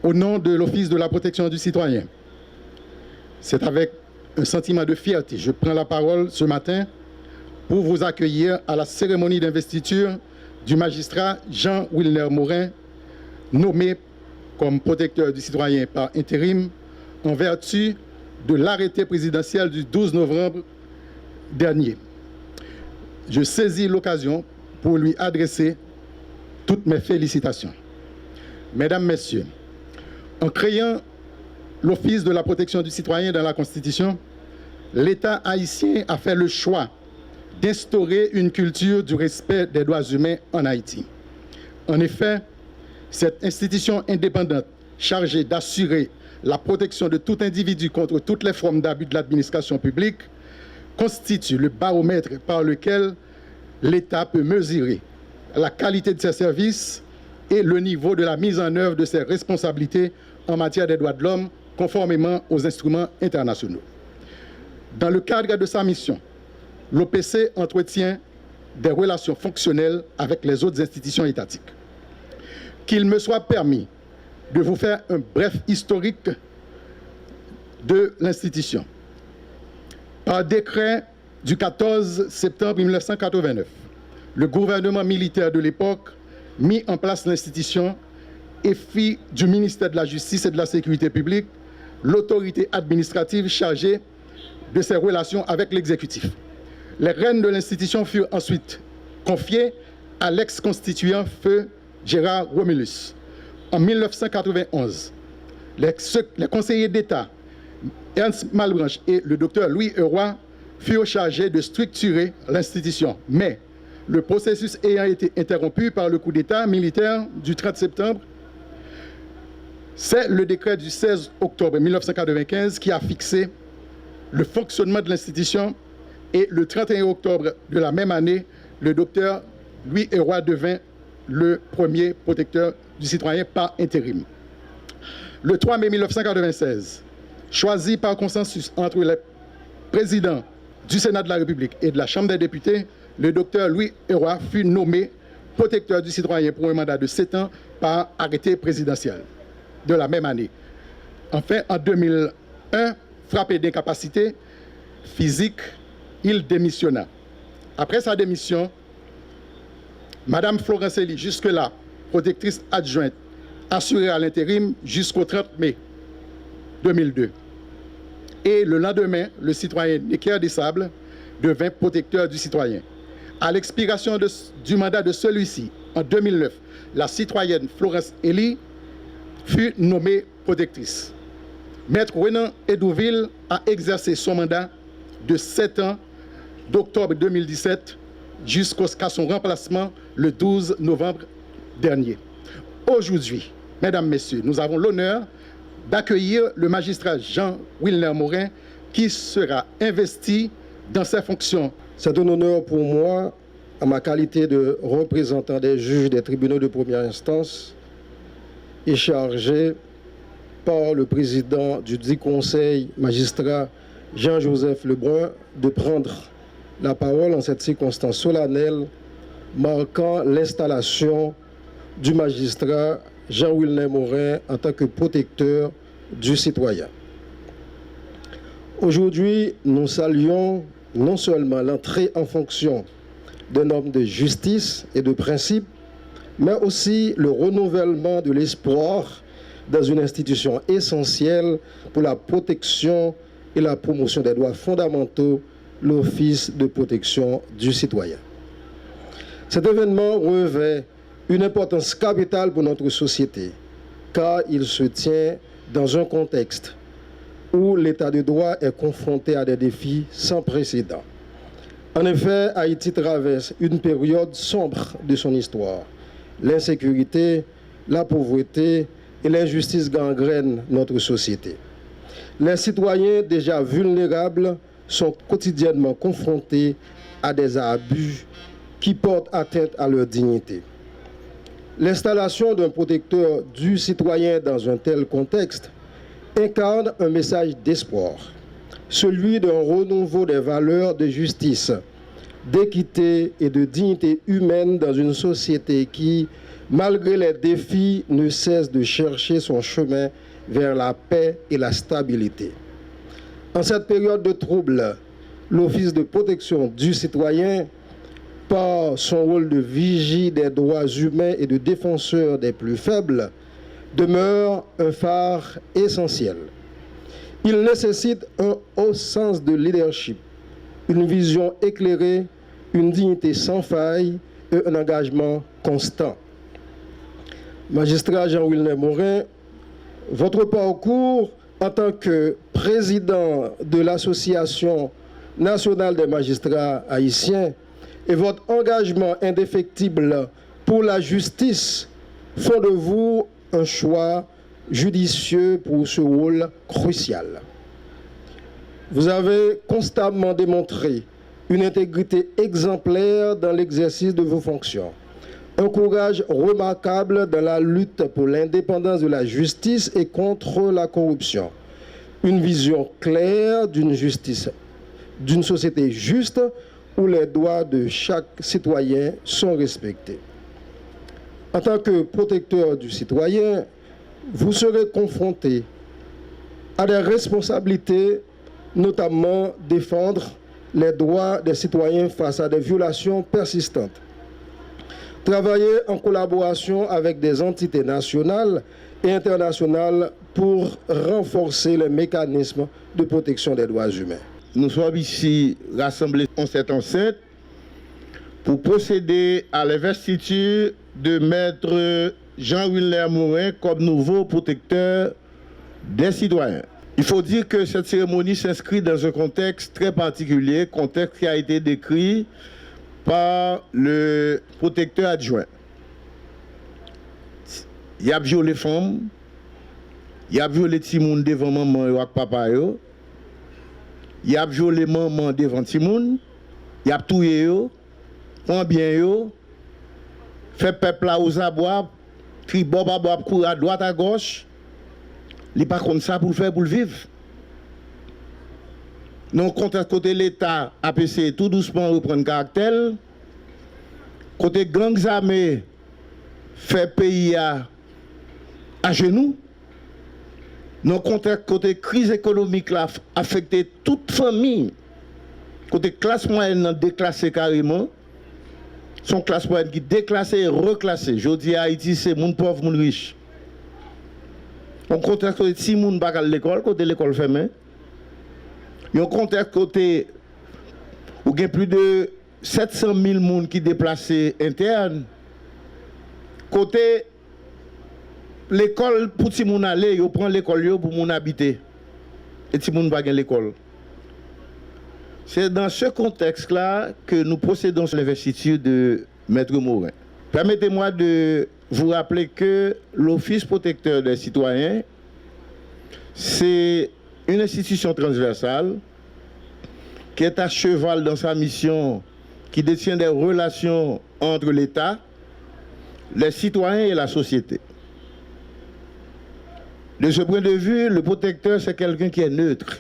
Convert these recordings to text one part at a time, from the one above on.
Au nom de l'Office de la protection du citoyen, c'est avec un sentiment de fierté que je prends la parole ce matin pour vous accueillir à la cérémonie d'investiture du magistrat Jean-Wilner Morin, nommé comme protecteur du citoyen par intérim en vertu de l'arrêté présidentiel du 12 novembre dernier. Je saisis l'occasion pour lui adresser toutes mes félicitations. Mesdames, Messieurs, en créant l'Office de la protection du citoyen dans la Constitution, l'État haïtien a fait le choix d'instaurer une culture du respect des droits humains en Haïti. En effet, cette institution indépendante chargée d'assurer la protection de tout individu contre toutes les formes d'abus de l'administration publique constitue le baromètre par lequel l'État peut mesurer la qualité de ses services et le niveau de la mise en œuvre de ses responsabilités en matière des droits de l'homme, conformément aux instruments internationaux. Dans le cadre de sa mission, l'OPC entretient des relations fonctionnelles avec les autres institutions étatiques. Qu'il me soit permis de vous faire un bref historique de l'institution. Par décret du 14 septembre 1989, le gouvernement militaire de l'époque mit en place l'institution et fit du ministère de la Justice et de la Sécurité publique l'autorité administrative chargée de ses relations avec l'exécutif. Les rênes de l'institution furent ensuite confiées à l'ex-constituant feu Gérard Romulus. En 1991, les conseillers d'État Ernst Malbranche et le docteur Louis Euroy furent chargés de structurer l'institution. Mais le processus ayant été interrompu par le coup d'État militaire du 30 septembre, c'est le décret du 16 octobre 1995 qui a fixé le fonctionnement de l'institution et le 31 octobre de la même année, le docteur Louis Euroy devint le premier protecteur du citoyen par intérim. Le 3 mai 1996, choisi par consensus entre les présidents du Sénat de la République et de la Chambre des députés, le docteur Louis Euroy fut nommé protecteur du citoyen pour un mandat de 7 ans par arrêté présidentiel de la même année. Enfin, en 2001, frappé d'incapacité physique, il démissionna. Après sa démission, Madame Florence Elie, jusque-là protectrice adjointe, assurée à l'intérim jusqu'au 30 mai 2002. Et le lendemain, le citoyen Necker des Sables devint protecteur du citoyen. À l'expiration du mandat de celui-ci, en 2009, la citoyenne Florence Elie fut nommée protectrice. Maître Renan Edouville a exercé son mandat de 7 ans d'octobre 2017 jusqu'à son remplacement le 12 novembre dernier. Aujourd'hui, Mesdames, Messieurs, nous avons l'honneur d'accueillir le magistrat Jean-Wilner Morin qui sera investi dans ses fonctions. C'est un honneur pour moi, en ma qualité de représentant des juges des tribunaux de première instance et chargé par le président du dit conseil, magistrat Jean-Joseph Lebrun, de prendre la parole en cette circonstance solennelle marquant l'installation du magistrat Jean-Wilner Morin en tant que protecteur du citoyen. Aujourd'hui, nous saluons non seulement l'entrée en fonction d'un homme de justice et de principe, mais aussi le renouvellement de l'espoir dans une institution essentielle pour la protection et la promotion des droits fondamentaux, l'Office de protection du citoyen. Cet événement revêt une importance capitale pour notre société, car il se tient dans un contexte où l'état de droit est confronté à des défis sans précédent. En effet, Haïti traverse une période sombre de son histoire. L'insécurité, la pauvreté et l'injustice gangrènent notre société. Les citoyens déjà vulnérables sont quotidiennement confrontés à des abus qui portent atteinte à leur dignité. L'installation d'un protecteur du citoyen dans un tel contexte incarne un message d'espoir, celui d'un renouveau des valeurs de justice, d'équité et de dignité humaine dans une société qui, malgré les défis, ne cesse de chercher son chemin vers la paix et la stabilité. En cette période de trouble, l'Office de protection du citoyen, par son rôle de vigie des droits humains et de défenseur des plus faibles, demeure un phare essentiel. Il nécessite un haut sens de leadership, une vision éclairée, une dignité sans faille et un engagement constant. Magistrat Jean-Wilner Morin, votre parcours en tant que président de l'Association nationale des magistrats haïtiens et votre engagement indéfectible pour la justice font de vous un choix judicieux pour ce rôle crucial. Vous avez constamment démontré une intégrité exemplaire dans l'exercice de vos fonctions, un courage remarquable dans la lutte pour l'indépendance de la justice et contre la corruption, une vision claire d'une justice, d'une société juste où les droits de chaque citoyen sont respectés. En tant que protecteur du citoyen, vous serez confronté à des responsabilités, notamment défendre les droits des citoyens face à des violations persistantes. Travailler en collaboration avec des entités nationales et internationales pour renforcer les mécanismes de protection des droits humains. Nous sommes ici rassemblés en cette enceinte pour procéder à l'investiture de Maître Jean-Wilner Morin comme nouveau protecteur des citoyens. Il faut dire que cette cérémonie s'inscrit dans un contexte très particulier, contexte qui a été décrit par le protecteur adjoint. Il a violé les femmes, il a violé les petits monde devant maman et papa. Il a violé maman devant petit monde, il a tué yo, prend bien yo, fait peuple là aux abois, crie bob court à droite à gauche. Il n'est pas comme ça pour le faire, pour le vivre. Non, côté l'État a essayé tout doucement reprendre caractère. Côté gangs armés fait pays à genoux. Non, côté crise économique là affecté toute famille. Côté classe moyenne déclassée carrément. Son classe moyenne qui déclassée et reclassée. Je dis à Haïti, c'est mon pauvre, mon riche. On contexte côté si moun pas à l'école, côté l'école fermée. On contexte côté où il y a plus de 700 000 moun qui déplacés internes. Côté l'école pour si moun aller, yo prend l'école pour moun habiter. Et si moun pas l'école. C'est dans ce contexte-là que nous procédons sur l'investiture de Maître Morin. Permettez-moi de vous rappelez que l'Office protecteur des citoyens, c'est une institution transversale qui est à cheval dans sa mission, qui détient des relations entre l'État, les citoyens et la société. De ce point de vue, le protecteur, c'est quelqu'un qui est neutre,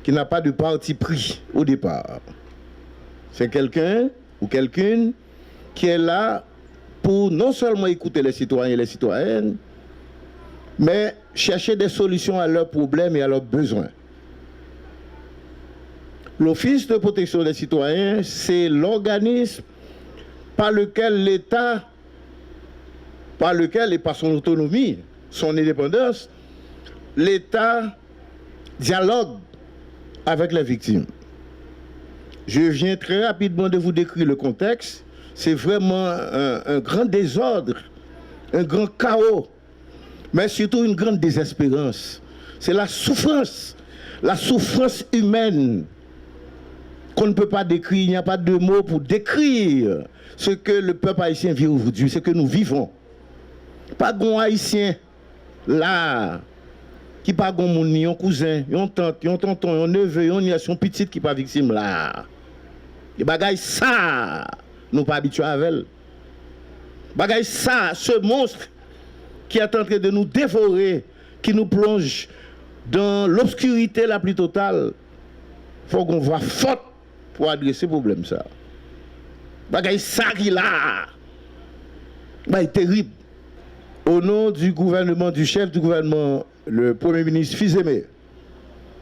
qui n'a pas de parti pris au départ. C'est quelqu'un ou quelqu'une qui est là pour non seulement écouter les citoyens et les citoyennes, mais chercher des solutions à leurs problèmes et à leurs besoins. L'Office de protection des citoyens, c'est l'organisme par lequel l'État, par lequel et par son autonomie, son indépendance, l'État dialogue avec les victimes. Je viens très rapidement de vous décrire le contexte. C'est vraiment un grand désordre, un grand chaos, mais surtout une grande désespérance. C'est la souffrance humaine qu'on ne peut pas décrire. Il n'y a pas de mots pour décrire ce que le peuple haïtien vit aujourd'hui, ce que nous vivons. Pas de haïtien là, qui pas de mon ni un cousin, un tante, un tonton, un neveu, un nièce, un petit qui pas victime là. Et bagaille ça, nous pas habitués avec elle. Bagaille ça, ce monstre qui est en train de nous dévorer, qui nous plonge dans l'obscurité la plus totale. Il faut qu'on voit faute pour adresser le problème ça. Bagay ça qui là. Bah terrible. Au nom du gouvernement, du chef du gouvernement, le Premier ministre Fils-Aimé,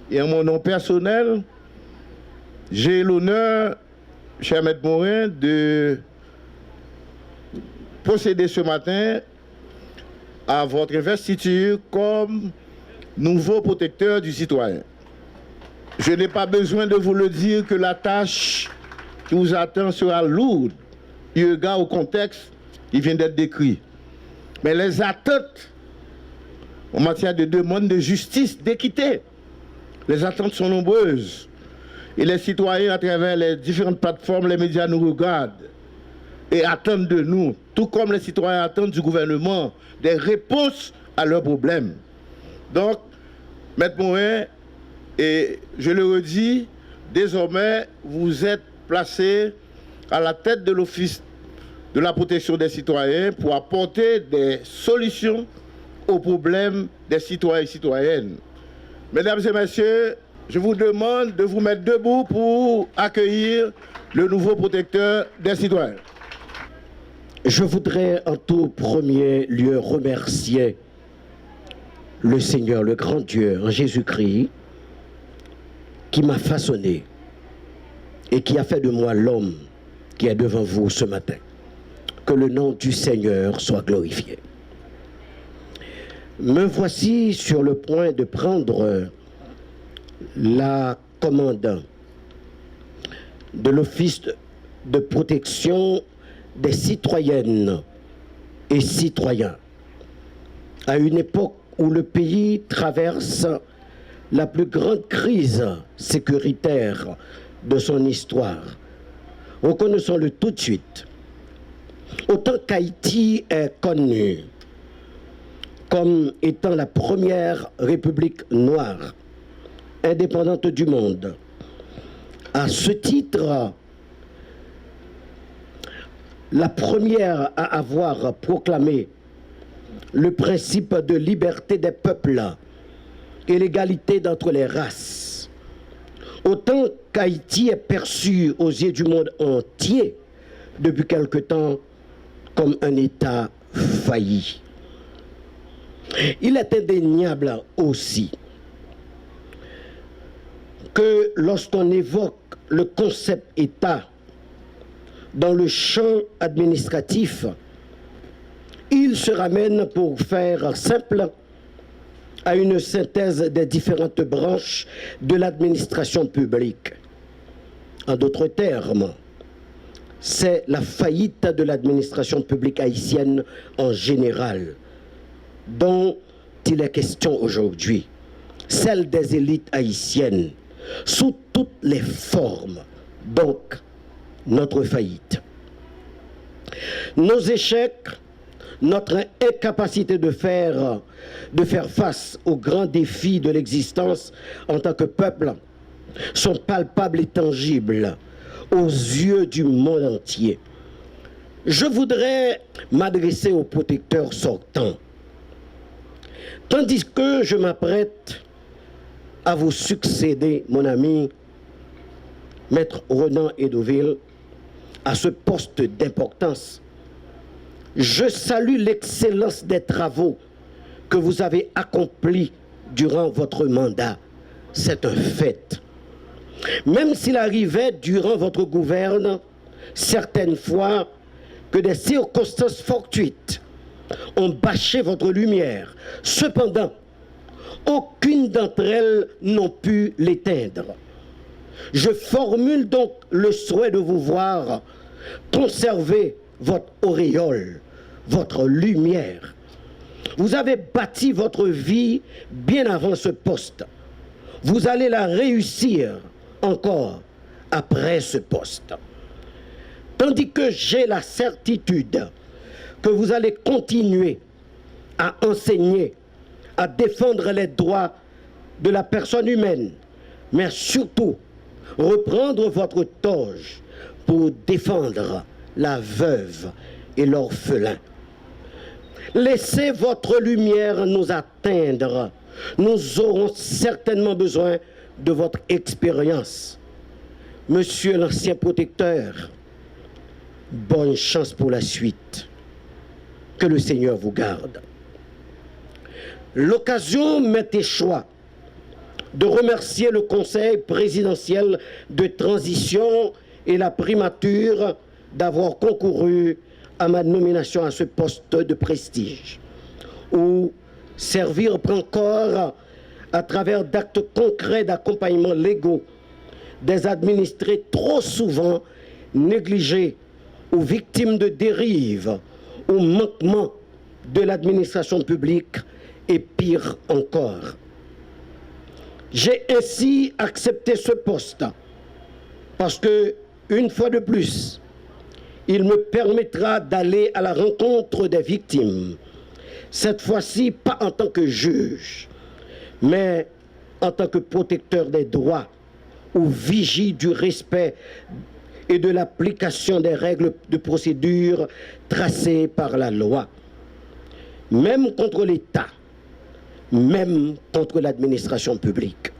et en mon nom personnel, j'ai l'honneur, cher Maître Morin, de procéder ce matin à votre investiture comme nouveau protecteur du citoyen. Je n'ai pas besoin de vous le dire que la tâche qui vous attend sera lourde, eu égard au contexte qui vient d'être décrit. Mais les attentes en matière de demande de justice, d'équité, les attentes sont nombreuses. Et les citoyens, à travers les différentes plateformes, les médias nous regardent et attendent de nous, tout comme les citoyens attendent du gouvernement, des réponses à leurs problèmes. Donc, Maître Morin, et je le redis, désormais, vous êtes placé à la tête de l'Office de la protection des citoyens pour apporter des solutions aux problèmes des citoyens et citoyennes. Mesdames et messieurs, je vous demande de vous mettre debout pour accueillir le nouveau protecteur des citoyens. Je voudrais en tout premier lieu remercier le Seigneur, le grand Dieu, en Jésus-Christ, qui m'a façonné et qui a fait de moi l'homme qui est devant vous ce matin. Que le nom du Seigneur soit glorifié. Me voici sur le point de prendre la commande de l'Office de protection des citoyennes et citoyens à une époque où le pays traverse la plus grande crise sécuritaire de son histoire. Reconnaissons-le tout de suite. Autant qu'Haïti est connu comme étant la première république noire indépendante du monde, à ce titre, la première à avoir proclamé le principe de liberté des peuples et l'égalité d'entre les races. Autant qu'Haïti est perçu aux yeux du monde entier depuis quelque temps comme un État failli. Il est indéniable aussi que lorsqu'on évoque le concept État dans le champ administratif, il se ramène, pour faire simple, à une synthèse des différentes branches de l'administration publique. En d'autres termes, c'est la faillite de l'administration publique haïtienne en général, dont il est question aujourd'hui, celle des élites haïtiennes, sous toutes les formes, donc notre faillite. Nos échecs, notre incapacité de faire face aux grands défis de l'existence en tant que peuple sont palpables et tangibles aux yeux du monde entier. Je voudrais m'adresser aux protecteurs sortants. Tandis que je m'apprête à vous succéder, mon ami, Maître Renan Edoville, à ce poste d'importance, je salue l'excellence des travaux que vous avez accomplis durant votre mandat. C'est un fait. Même s'il arrivait durant votre gouverne, certaines fois, que des circonstances fortuites ont bâché votre lumière. Cependant, aucune d'entre elles n'ont pu l'éteindre. Je formule donc le souhait de vous voir conserver votre auréole, votre lumière. Vous avez bâti votre vie bien avant ce poste. Vous allez la réussir encore après ce poste. Tandis que j'ai la certitude que vous allez continuer à enseigner, à défendre les droits de la personne humaine, mais surtout reprendre votre toge pour défendre la veuve et l'orphelin. Laissez votre lumière nous atteindre. Nous aurons certainement besoin de votre expérience. Monsieur l'ancien protecteur, bonne chance pour la suite. Que le Seigneur vous garde. L'occasion m'est échoit de remercier le Conseil présidentiel de transition et la primature d'avoir concouru à ma nomination à ce poste de prestige, où servir encore à travers d'actes concrets d'accompagnement légaux des administrés trop souvent négligés ou victimes de dérives ou manquements de l'administration publique et pire encore. J'ai ainsi accepté ce poste parce que, une fois de plus, il me permettra d'aller à la rencontre des victimes. Cette fois-ci, pas en tant que juge, mais en tant que protecteur des droits ou vigie du respect et de l'application des règles de procédure tracées par la loi. Même contre l'État, même contre l'administration publique.